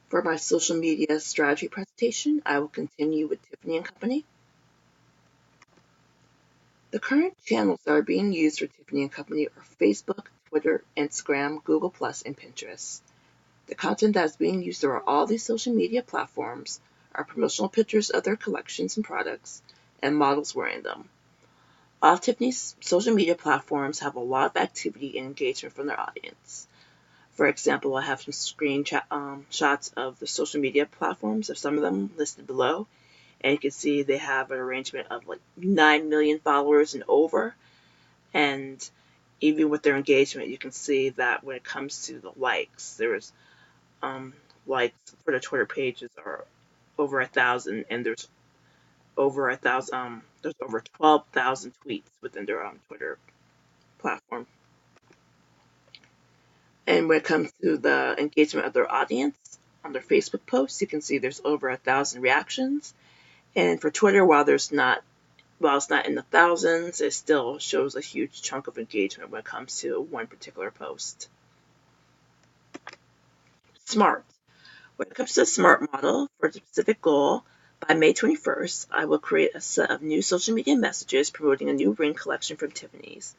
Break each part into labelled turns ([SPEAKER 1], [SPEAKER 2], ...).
[SPEAKER 1] For my social media strategy presentation, I will continue with Tiffany & Company. The current channels that are being used for Tiffany & Company are Facebook, Twitter, Instagram, Google+, and Pinterest. The content that is being used throughout all these social media platforms are promotional pictures of their collections and products, and models wearing them. All of Tiffany's social media platforms have a lot of activity and engagement from their audience. For example, I have some shots of the social media platforms of some of them listed below, and you can see they have an arrangement of like 9 million followers and over. And even with their engagement, you can see that when it comes to the likes, there's likes for the Twitter pages are over 1,000, and there's over 1,000. There's over 12,000 tweets within their Twitter platform. And when it comes to the engagement of their audience on their Facebook posts, you can see there's over 1,000 reactions. And for Twitter, while it's not in the thousands, it still shows a huge chunk of engagement when it comes to one particular post. SMART. When it comes to the SMART model for a specific goal, by May 21st, I will create a set of new social media messages promoting a new ring collection from Tiffany's.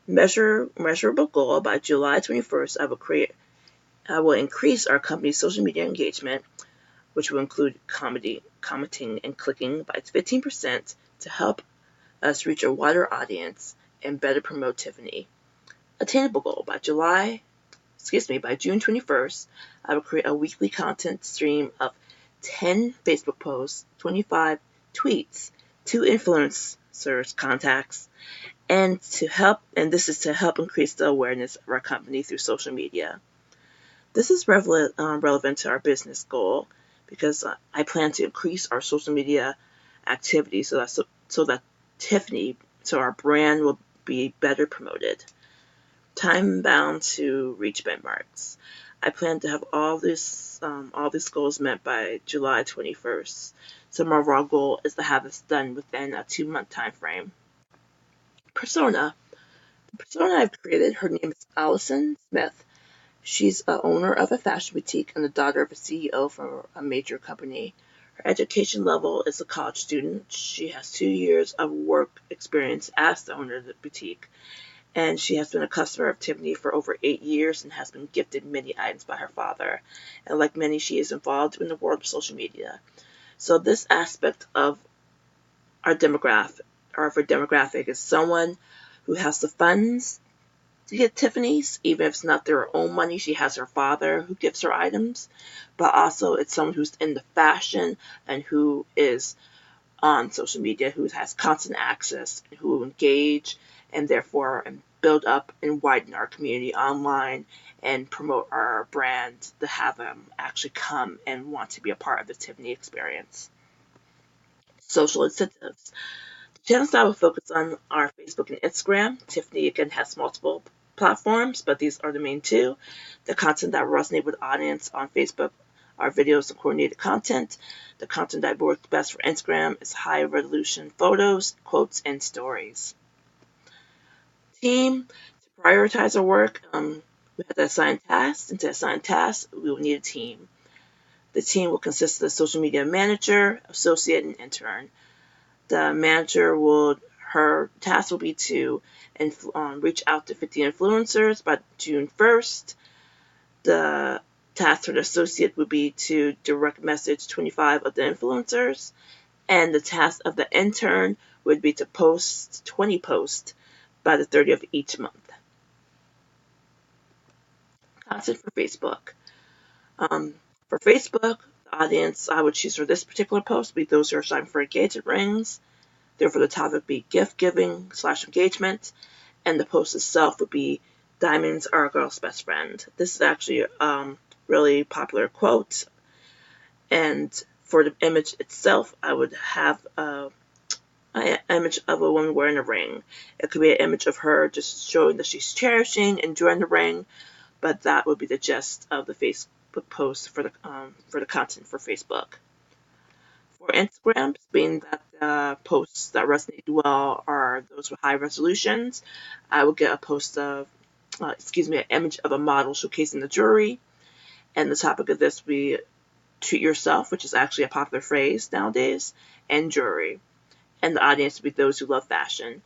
[SPEAKER 1] Measurable goal: by July 21st, I will increase our company's social media engagement, which will include commenting, and clicking, by 15% to help us reach a wider audience and better promote Tiffany. Attainable goal: by June 21st, I will create a weekly content stream of 10 Facebook posts, 25 tweets, 2 influencers contacts, and this is to help increase the awareness of our company through social media. This is relevant to our business goal because I plan to increase our social media activity so that our brand will be better promoted. Time bound to reach benchmarks. I plan to have all these goals met by July 21st. So my overall goal is to have this done within a 2-month time frame. Persona. The persona I've created, her name is Allison Smith. She's the owner of a fashion boutique and the daughter of a CEO for a major company. Her education level is a college student. She has 2 years of work experience as the owner of the boutique, and she has been a customer of Tiffany for over 8 years and has been gifted many items by her father. And like many, she is involved in the world of social media. So this aspect of our demographic is someone who has the funds to get Tiffany's, even if it's not their own money. She has her father who gives her items, but also it's someone who's into fashion and who is on social media, who has constant access, and who will engage and therefore build up and widen our community online and promote our brand to have them actually come and want to be a part of the Tiffany experience. Social incentives. The channels that I will focus on are Facebook and Instagram. Tiffany, again, has multiple platforms, but these are the main 2. The content that resonates with audience on Facebook are videos and coordinated content. The content that works best for Instagram is high resolution photos, quotes, and stories. Team. To prioritize our work, we have to assign tasks, and to assign tasks, we will need a team. The team will consist of the social media manager, associate, and intern. The manager her task will be to reach out to 50 influencers by June 1st. The task for the associate would be to direct message 25 of the influencers. And the task of the intern would be to post 20 posts by the 30th of each month. Content for Facebook. For Facebook, the audience I would choose for this particular post would be those who are shopping for engagement rings. Therefore, the topic would be gift giving / engagement, and the post itself would be diamonds are a girl's best friend. This is actually a really popular quote, and for the image itself, I would have an image of a woman wearing a ring. It could be an image of her just showing that she's cherishing, enjoying the ring, but that would be the gist of the Facebook post for the content for Facebook. For Instagram, being that the posts that resonate well are those with high resolutions, I will get a post of, an image of a model showcasing the jewelry, And the topic of this will be treat yourself, which is actually a popular phrase nowadays, and jewelry. And the audience would be those who love fashion.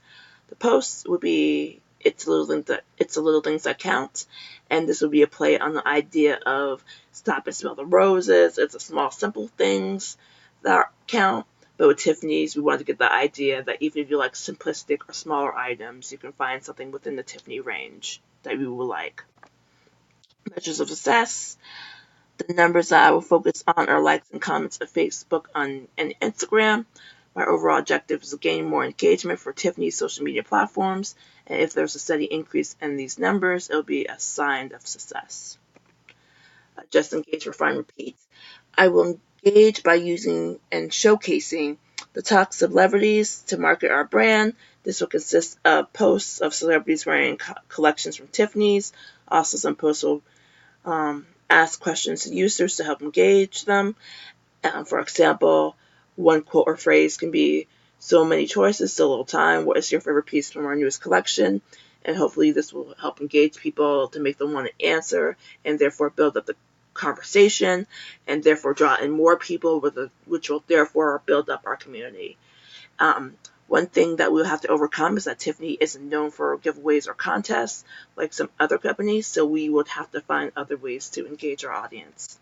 [SPEAKER 1] The post would be it's the little things that count, and this would be a play on the idea of stop and smell the roses. It's the small, simple things that count. But with Tiffany's, we wanted to get the idea that even if you like simplistic or smaller items, you can find something within the Tiffany range that you will like. Measures of success. The numbers that I will focus on are likes and comments of Facebook and Instagram. My overall objective is to gain more engagement for Tiffany's social media platforms, and if there's a steady increase in these numbers, it will be a sign of success. Just engage, refine, repeat. I will engage by using and showcasing the top celebrities to market our brand. This will consist of posts of celebrities wearing collections from Tiffany's. Also, some posts will ask questions to users to help engage them. For example, one quote or phrase can be, so many choices, so little time. What is your favorite piece from our newest collection? And hopefully this will help engage people to make them want to answer and therefore build up the conversation and therefore draw in more people, which will therefore build up our community. One thing that we'll have to overcome is that Tiffany isn't known for giveaways or contests like some other companies, so we would have to find other ways to engage our audience.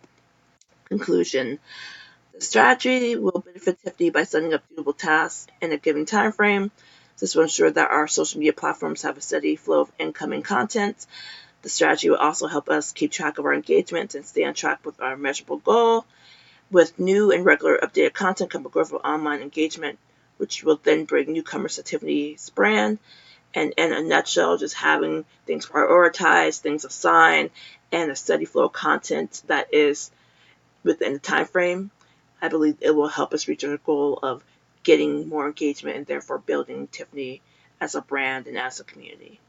[SPEAKER 1] Conclusion. The strategy will benefit Tiffany by setting up doable tasks in a given time frame. This will ensure that our social media platforms have a steady flow of incoming content. The strategy will also help us keep track of our engagement and stay on track with our measurable goal. With new and regular updated content come a growth of online engagement, which will then bring newcomers to Tiffany's brand. And in a nutshell, just having things prioritized, things assigned, and a steady flow of content that is within the time frame, I believe it will help us reach our goal of getting more engagement and therefore building Tiffany as a brand and as a community.